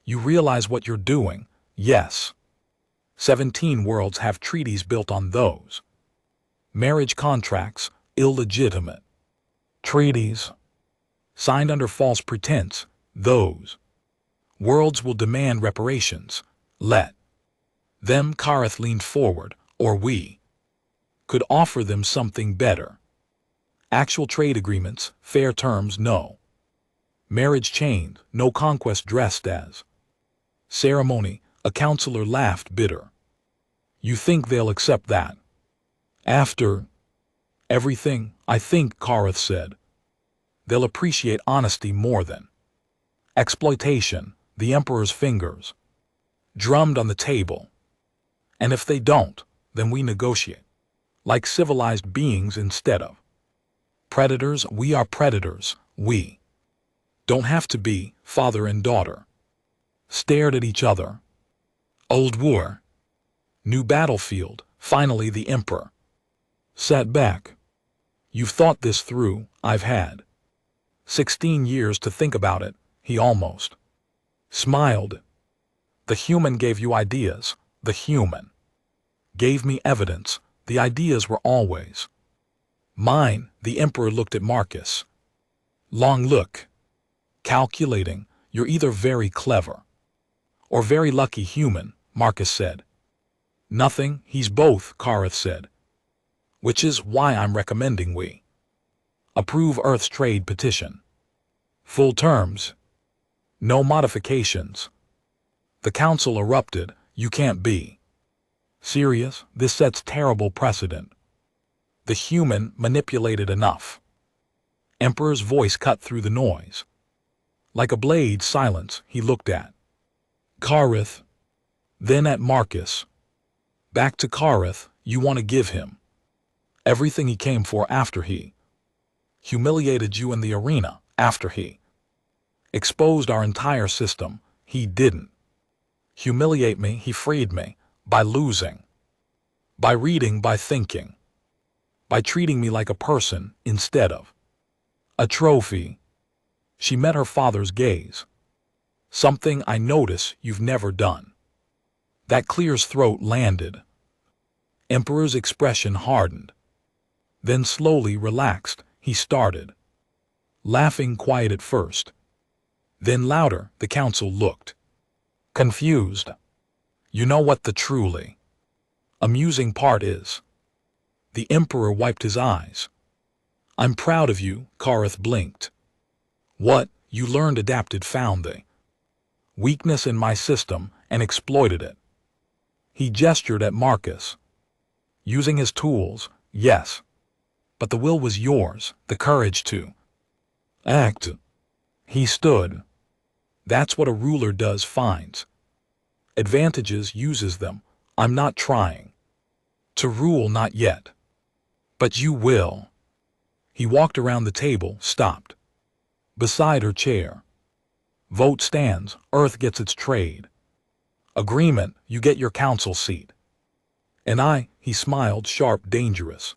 You realize what you're doing? Yes. 17 worlds have treaties built on those marriage contracts, illegitimate treaties signed under false pretense. Those worlds will demand reparations. Let them. Kareth leaned forward. Or we could offer them something better. Actual trade agreements, fair terms, no marriage chained, no conquest dressed as ceremony. A counselor laughed, bitter. You think they'll accept that? After everything? I think, Kareth said, they'll appreciate honesty more than Exploitation, the Emperor's fingers, drummed on the table. And if they don't, then we negotiate. Like civilized beings instead of predators, we are predators. We don't have to be father and daughter. Stared at each other. Old war. New battlefield. Finally the Emperor sat back. You've thought this through. I've had 16 years to think about it. He almost smiled. The human gave you ideas. The human gave me evidence. The ideas were always mine. The Emperor looked at Marcus. Long look. Calculating. You're either very clever or very lucky human, Marcus said. Nothing, he's both, Kareth said. Which is why I'm recommending we approve Earth's trade petition. Full terms. No modifications. The council erupted. You can't be serious. This sets terrible precedent. The human manipulated enough. Emperor's voice cut through the noise. Like a blade silence, he looked at Kareth, then at Marcus. Back to Kareth, you want to give him everything he came for after he humiliated you in the arena, after he exposed our entire system. He didn't humiliate me, he freed me by losing, by reading, by thinking, by treating me like a person instead of a trophy. She met her father's gaze. Something I notice you've never done. That clear's throat landed. Emperor's expression hardened. Then slowly relaxed. He started laughing, quiet at first. Then louder. The council looked confused. You know what the truly amusing part is? The Emperor wiped his eyes. I'm proud of you, Kareth blinked. What? You learned, adapted, found the weakness in my system and exploited it. He gestured at Marcus. Using his tools, yes. But the will was yours, the courage to act. He stood. That's what a ruler does, finds advantages, uses them. I'm not trying to rule, not yet. But you will. He walked around the table, stopped beside her chair. Vote stands. Earth gets its trade agreement. You get your council seat. And I, he smiled, sharp, dangerous,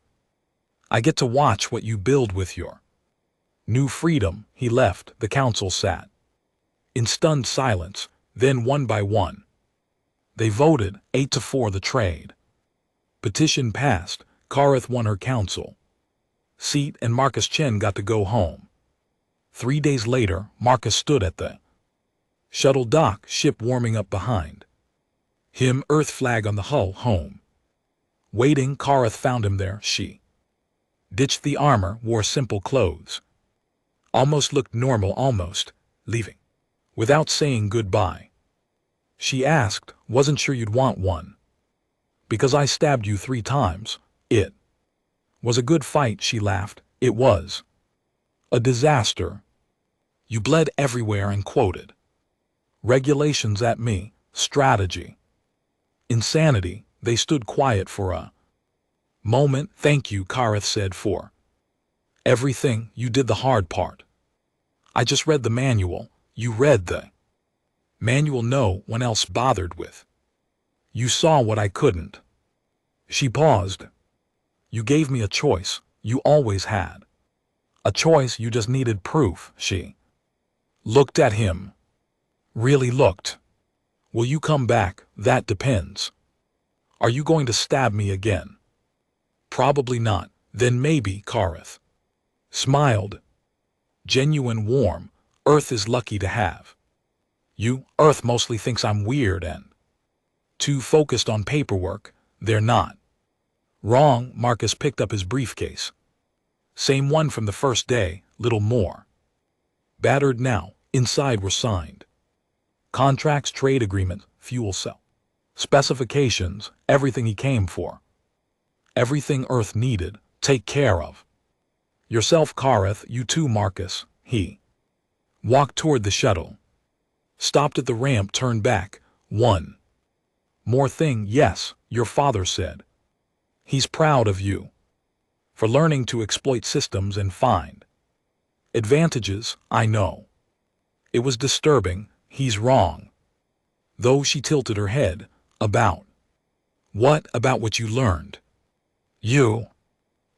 I get to watch what you build with your new freedom. He left. The council sat in stunned silence. Then one by one they voted. 8-4 the trade petition passed. Kareth won her council seat and Marcus Chen got to go home. 3 days later, Marcus stood at the shuttle dock, ship warming up behind him, Earth flag on the hull, home waiting. Kareth found him there. She ditched the armor, wore simple clothes, almost looked normal, almost leaving without saying goodbye. She asked, wasn't sure you'd want one. Because I stabbed you 3 times. It was a good fight, she laughed. It was a disaster. You bled everywhere and quoted regulations at me, strategy, insanity. They stood quiet for a moment. Thank you, Kareth said, for everything. You did the hard part. I just read the manual. You read the manual no one else bothered with. You saw what I couldn't. She paused. You gave me a choice. You always had a choice. You just needed proof. She looked at him. Really looked. Will you come back? That depends. Are you going to stab me again? Probably not. Then maybe. Kareth smiled. Genuine, warm. Earth is lucky to have you. Earth mostly thinks I'm weird and too focused on paperwork. They're not wrong. Marcus picked up his briefcase. Same one from the first day, little more battered now. Inside were signed contracts, trade agreement, fuel cell specifications, everything he came for. Everything Earth needed. Take care of yourself, Kareth. You too, Marcus. He walked toward the shuttle. Stopped at the ramp, turned back. One more thing, yes, your father said. He's proud of you for learning to exploit systems and find advantages, I know. It was disturbing, he's wrong. Though she tilted her head. About what? About what you learned? You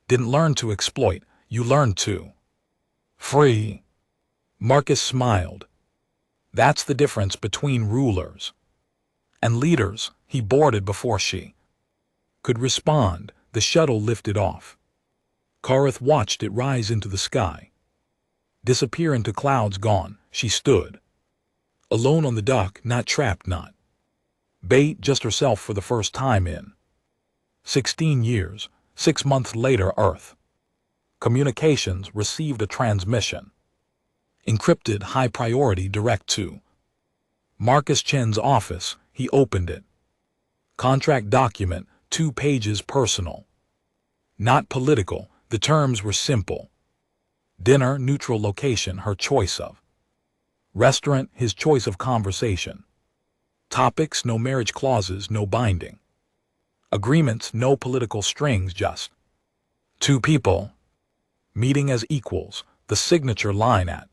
didn't learn to exploit, you learned to free. Marcus smiled. That's the difference between rulers and leaders. He boarded before she could respond. The shuttle lifted off. Kareth watched it rise into the sky, disappear into clouds. Gone. She stood alone on the dock, not trapped, not bait, just herself for the first time in 16 years. 6 months later, Earth Communications received a transmission. Encrypted, high priority, direct to Marcus Chen's office. He opened it. Contract document, 2 pages, personal, not political. The terms were simple. Dinner, neutral location, her choice of restaurant, his choice of conversation. Topics, no marriage clauses, no binding agreements, no political strings, just 2 people meeting as equals. The signature line at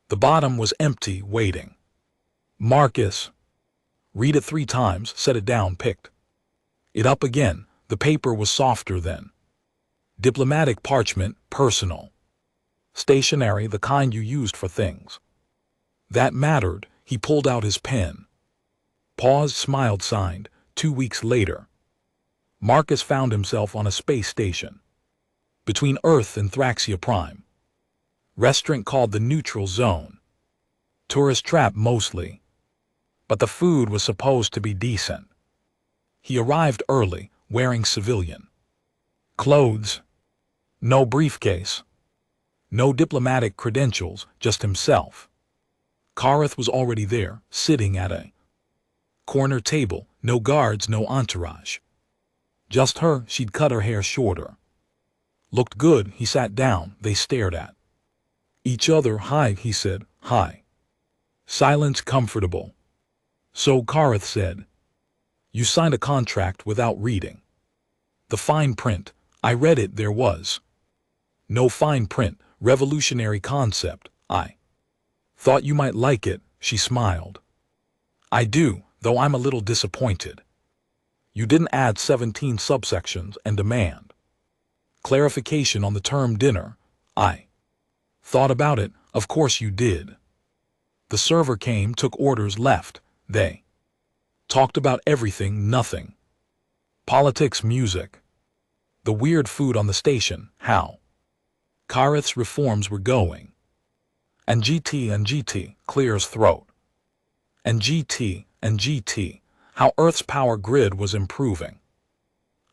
the bottom was empty, waiting. Marcus read it 3 times, set it down, picked it up again. The paper was softer than diplomatic parchment, personal, stationery, the kind you used for things that mattered. He pulled out his pen, paused, smiled, signed. 2 weeks later, Marcus found himself on a space station between Earth and Thraxia Prime. Restaurant called the Neutral Zone. Tourist trap mostly, but the food was supposed to be decent. He arrived early, wearing civilian clothes. No briefcase, no diplomatic credentials, just himself. Kareth was already there, sitting at a corner table. No guards, no entourage. Just her. She'd cut her hair shorter. Looked good. He sat down. They stared at each other. Hi, he said. Hi. Silence, comfortable. So Kareth said, you signed a contract without reading the fine print. I read it. There was no fine print. Revolutionary concept. I thought you might like it. She smiled. I do, though I'm a little disappointed. You didn't add 17 subsections and demand clarification on the term dinner. I thought about it. Of course you did. The server came, took orders, left. They talked about everything, nothing. Politics, music, the weird food on the station, how Kareth's reforms were going. And GT, clears throat. And GT, how Earth's power grid was improving.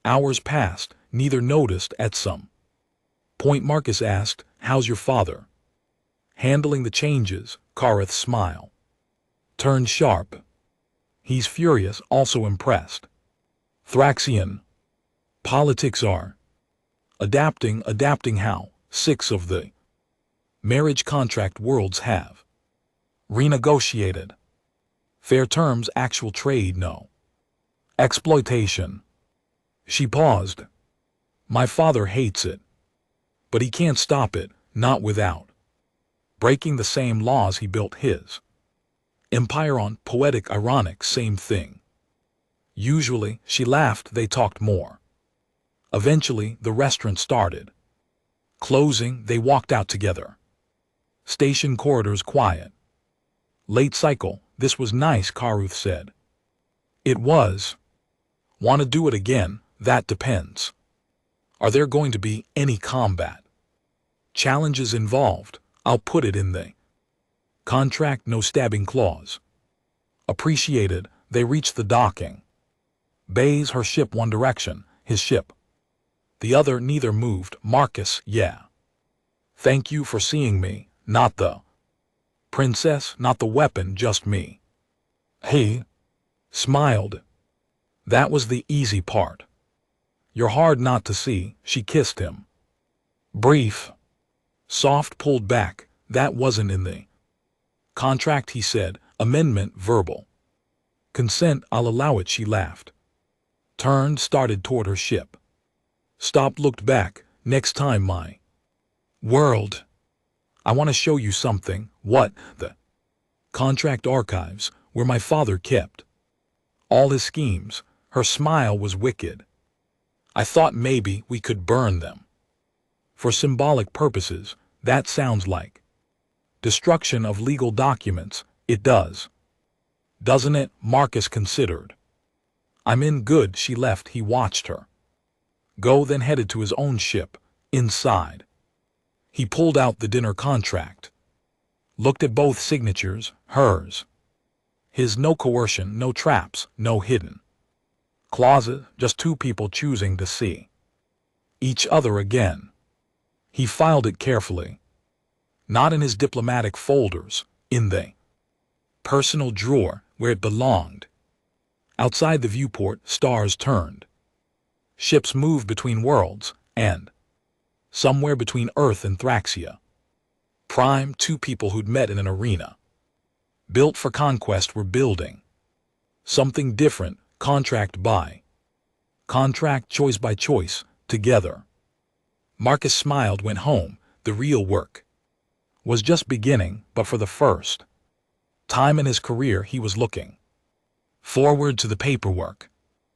Hours passed, neither noticed. At some point Marcus asked, how's your father handling the changes? Kareth's smile turned sharp. He's furious, also impressed. Thraxian politics are adapting how 6 of the marriage contract worlds have renegotiated fair terms, actual trade, no exploitation. She paused. My father hates it, but he can't stop it, not without breaking the same laws he built his empire on. Poetic, ironic, same thing. Usually, she laughed. They talked more. Eventually, the restaurant started closing. They walked out together. Station corridors quiet. Late cycle. This was nice, Kareth said. It was. Want to do it again? That depends. Are there going to be any combat challenges involved? I'll put it in the contract, no stabbing clause. Appreciated. They reached the docking bays. Her ship one direction, his ship the other. Neither moved. Marcus, yeah. Thank you for seeing me, not the princess, not the weapon, just me. He smiled. That was the easy part. You're hard not to see. She kissed him. Brief. Soft, pulled back. That wasn't in the contract, he said. Amendment verbal. Consent, I'll allow it, she laughed. Turned, started toward her ship. Stopped, looked back. Next time, my world. I want to show you something. What? The contract archives, where my father kept all his schemes. Her smile was wicked. I thought maybe we could burn them. For symbolic purposes, that sounds like destruction of legal documents. It does. Doesn't it? Marcus considered. I'm in. Good. She left. He watched her go, then headed to his own ship. Inside, he pulled out the dinner contract. Looked at both signatures, hers. His. No coercion, no traps, no hidden clauses, just two people choosing to see each other again. He filed it carefully. Not in his diplomatic folders, in the personal drawer where it belonged. Outside the viewport, stars turned. Ships moved between worlds, and somewhere between Earth and Thraxia. Prime, two people who'd met in an arena. Built for conquest, were building something different, contract by contract, choice by choice, together. Marcus smiled, went home. The real work was just beginning, but for the first time in his career he was looking forward to the paperwork.